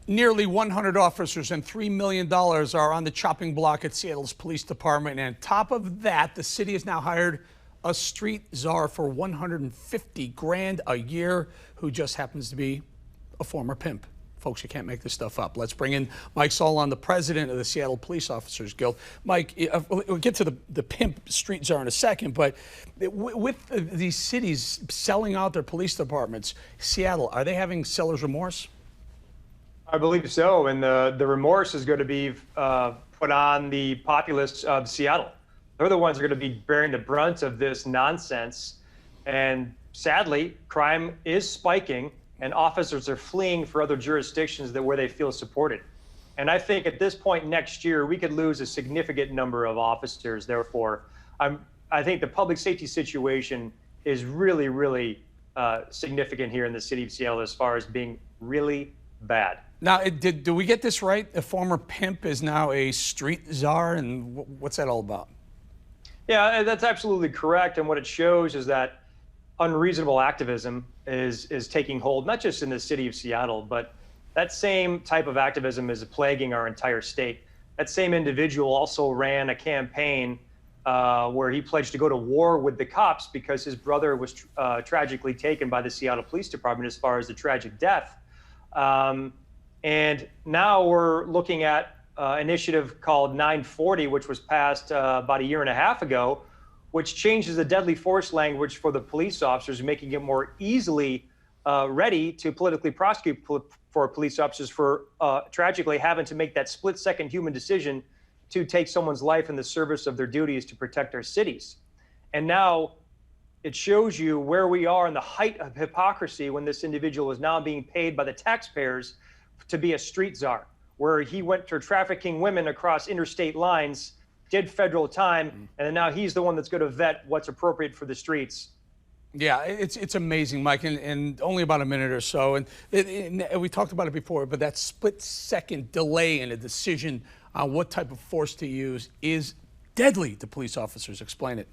Nearly 100 officers and $3 million are on the chopping block at Seattle's police department. And on top of that, the city has now hired a street czar for 150 grand a year, who just happens to be a former pimp. Folks, you can't make this stuff up. Let's bring in Mike Solan, the president of the Seattle Police Officers Guild. Mike, we'll get to the pimp street czar in a second, but with these cities selling out their police departments, Seattle, are they having seller's remorse? I believe so, and the remorse is going to be put on the populace of Seattle. They're the ones who are going to be bearing the brunt of this nonsense. And sadly, crime is spiking, and officers are fleeing for other jurisdictions where they feel supported. And I think at this point next year, we could lose a significant number of officers. Therefore, I think the public safety situation is really, really significant here in the city of Seattle as far as being really bad. Now, do we get this right? A former pimp is now a street czar, and what's that all about? Yeah, that's absolutely correct. And what it shows is that unreasonable activism is taking hold, not just in the city of Seattle, but that same type of activism is plaguing our entire state. That same individual also ran a campaign where he pledged to go to war with the cops because his brother was tragically taken by the Seattle Police Department as far as the tragic death. And now we're looking at an initiative called 940, which was passed about a year and a half ago, which changes the deadly force language for the police officers, making it more easily ready to politically prosecute for police officers for tragically having to make that split-second human decision to take someone's life in the service of their duties to protect our cities. And now it shows you where we are in the height of hypocrisy when this individual is now being paid by the taxpayers to be a street czar, where he went to trafficking women across interstate lines, did federal time, and now he's the one that's going to vet what's appropriate for the streets. Yeah, it's amazing, Mike, and only about a minute or so. And we talked about it before, but that split-second delay in a decision on what type of force to use is deadly to police officers. Explain it.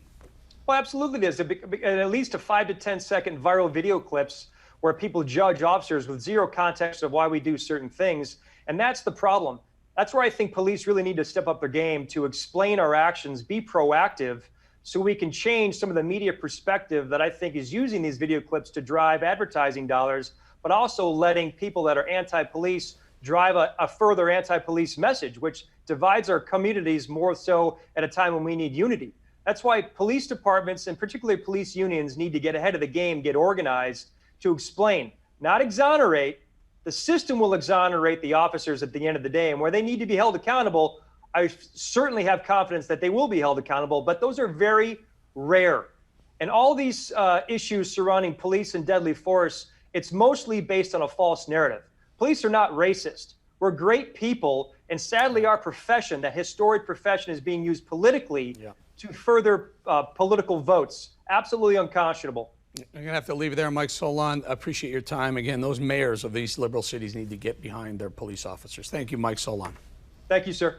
Well, absolutely it is. At least a 5 to 10 second viral video clips where people judge officers with zero context of why we do certain things. And that's the problem. That's where I think police really need to step up their game to explain our actions, be proactive, so we can change some of the media perspective that I think is using these video clips to drive advertising dollars, but also letting people that are anti-police drive a further anti-police message, which divides our communities more so at a time when we need unity. That's why police departments and particularly police unions need to get ahead of the game, get organized to explain, not exonerate. The system will exonerate the officers at the end of the day, and where they need to be held accountable, I certainly have confidence that they will be held accountable, but those are very rare. And all these issues surrounding police and deadly force, it's mostly based on a false narrative. Police are not racist. We're great people, and sadly our profession, that historic profession, is being used politically to further political votes. Absolutely unconscionable. I'm going to have to leave it there, Mike Solan. I appreciate your time. Again, those mayors of these liberal cities need to get behind their police officers. Thank you, Mike Solan. Thank you, sir.